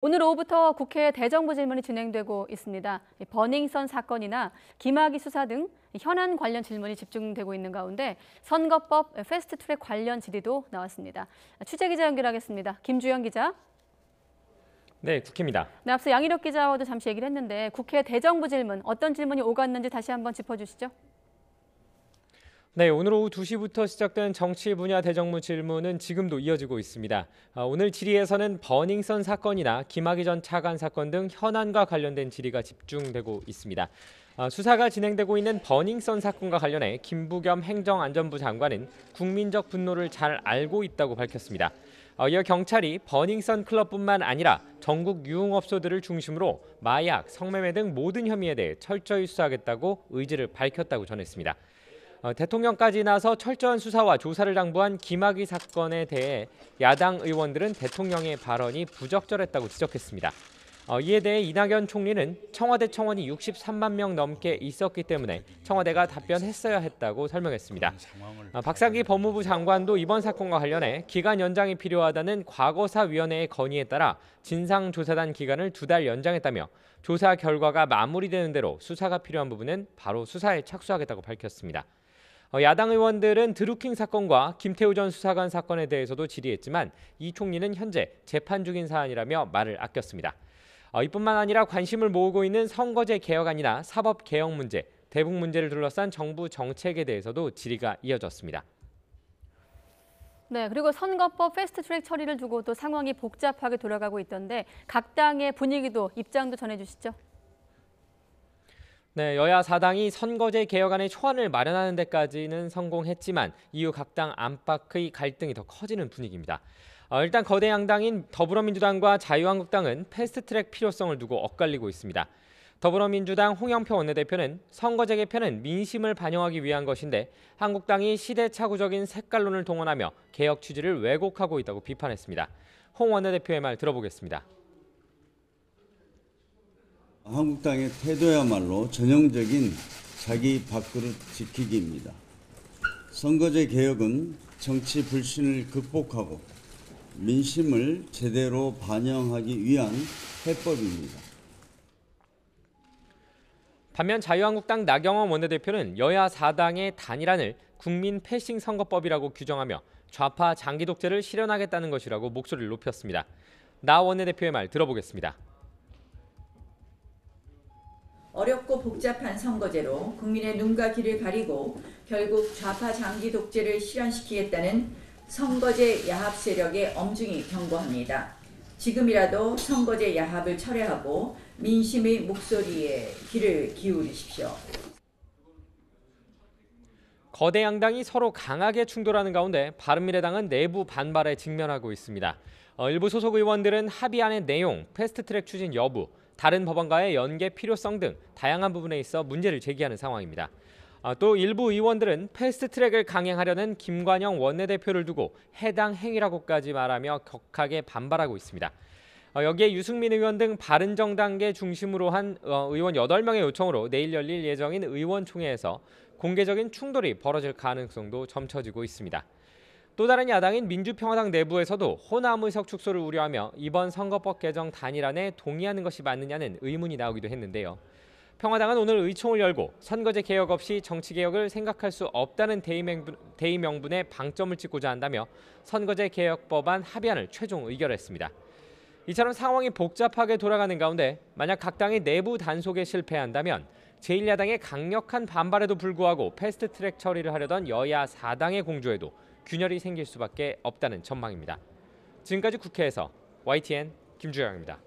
오늘 오후부터 국회 대정부 질문이 진행되고 있습니다. 버닝썬 사건이나 김학의 수사 등 현안 관련 질문이 집중되고 있는 가운데 선거법 패스트트랙 관련 질의도 나왔습니다. 취재기자 연결하겠습니다. 김주영 기자. 네, 국회입니다. 네, 앞서 양희력 기자와도 잠시 얘기를 했는데 국회 대정부 질문 어떤 질문이 오갔는지 다시 한번 짚어주시죠. 네, 오늘 오후 2시부터 시작된 정치 분야 대정부 질문은 지금도 이어지고 있습니다. 오늘 질의에서는 버닝썬 사건이나 김학의 전 차관 사건 등 현안과 관련된 질의가 집중되고 있습니다. 수사가 진행되고 있는 버닝썬 사건과 관련해 김부겸 행정안전부 장관은 국민적 분노를 잘 알고 있다고 밝혔습니다. 이어 경찰이 버닝썬 클럽뿐만 아니라 전국 유흥업소들을 중심으로 마약, 성매매 등 모든 혐의에 대해 철저히 수사하겠다고 의지를 밝혔다고 전했습니다. 대통령까지 나서 철저한 수사와 조사를 당부한 김학의 사건에 대해 야당 의원들은 대통령의 발언이 부적절했다고 지적했습니다. 이에 대해 이낙연 총리는 청와대 청원이 63만 명 넘게 있었기 때문에 청와대가 답변했어야 했다고 설명했습니다. 박상기 법무부 장관도 이번 사건과 관련해 기간 연장이 필요하다는 과거사위원회의 건의에 따라 진상조사단 기간을 2달 연장했다며 조사 결과가 마무리되는 대로 수사가 필요한 부분은 바로 수사에 착수하겠다고 밝혔습니다. 야당 의원들은 드루킹 사건과 김태우 전 수사관 사건에 대해서도 질의했지만 이 총리는 현재 재판 중인 사안이라며 말을 아꼈습니다. 이뿐만 아니라 관심을 모으고 있는 선거제 개혁안이나 사법 개혁 문제, 대북 문제를 둘러싼 정부 정책에 대해서도 질의가 이어졌습니다. 네, 그리고 선거법 패스트트랙 처리를 두고 또 상황이 복잡하게 돌아가고 있던데 각 당의 분위기도 입장도 전해주시죠. 네, 여야 4당이 선거제 개혁안의 초안을 마련하는 데까지는 성공했지만 이후 각 당 안팎의 갈등이 더 커지는 분위기입니다. 일단 거대 양당인 더불어민주당과 자유한국당은 패스트트랙 필요성을 두고 엇갈리고 있습니다. 더불어민주당 홍영표 원내대표는 선거제 개편은 민심을 반영하기 위한 것인데 한국당이 시대착오적인 색깔론을 동원하며 개혁 취지를 왜곡하고 있다고 비판했습니다. 홍 원내대표의 말 들어보겠습니다. 한국당의 태도야말로 전형적인 자기 밥그릇 지키기입니다. 선거제 개혁은 정치 불신을 극복하고 민심을 제대로 반영하기 위한 해법입니다. 반면 자유한국당 나경원 원내대표는 여야 4당의 단일안을 국민 패싱 선거법이라고 규정하며 좌파 장기 독재를 실현하겠다는 것이라고 목소리를 높였습니다. 나 원내대표의 말 들어보겠습니다. 어렵고 복잡한 선거제로 국민의 눈과 귀를 가리고 결국 좌파 장기 독재를 실현시키겠다는 선거제 야합 세력에 엄중히 경고합니다. 지금이라도 선거제 야합을 철회하고 민심의 목소리에 귀를 기울이십시오. 거대 양당이 서로 강하게 충돌하는 가운데 바른미래당은 내부 반발에 직면하고 있습니다. 일부 소속 의원들은 합의안의 내용, 패스트트랙 추진 여부, 다른 법안과의 연계 필요성 등 다양한 부분에 있어 문제를 제기하는 상황입니다. 또 일부 의원들은 패스트트랙을 강행하려는 김관영 원내대표를 두고 해당 행위라고까지 말하며 격하게 반발하고 있습니다. 여기에 유승민 의원 등 바른정당계 중심으로 한 의원 8명의 요청으로 내일 열릴 예정인 의원총회에서 공개적인 충돌이 벌어질 가능성도 점쳐지고 있습니다. 또 다른 야당인 민주평화당 내부에서도 호남 의석 축소를 우려하며 이번 선거법 개정 단일안에 동의하는 것이 맞느냐는 의문이 나오기도 했는데요. 평화당은 오늘 의총을 열고 선거제 개혁 없이 정치개혁을 생각할 수 없다는 대의 명분에 방점을 찍고자 한다며 선거제 개혁 법안 합의안을 최종 의결했습니다. 이처럼 상황이 복잡하게 돌아가는 가운데 만약 각 당이 내부 단속에 실패한다면 제1야당의 강력한 반발에도 불구하고 패스트트랙 처리를 하려던 여야 4당의 공조에도 균열이 생길 수밖에 없다는 전망입니다. 지금까지 국회에서 YTN 김주영입니다.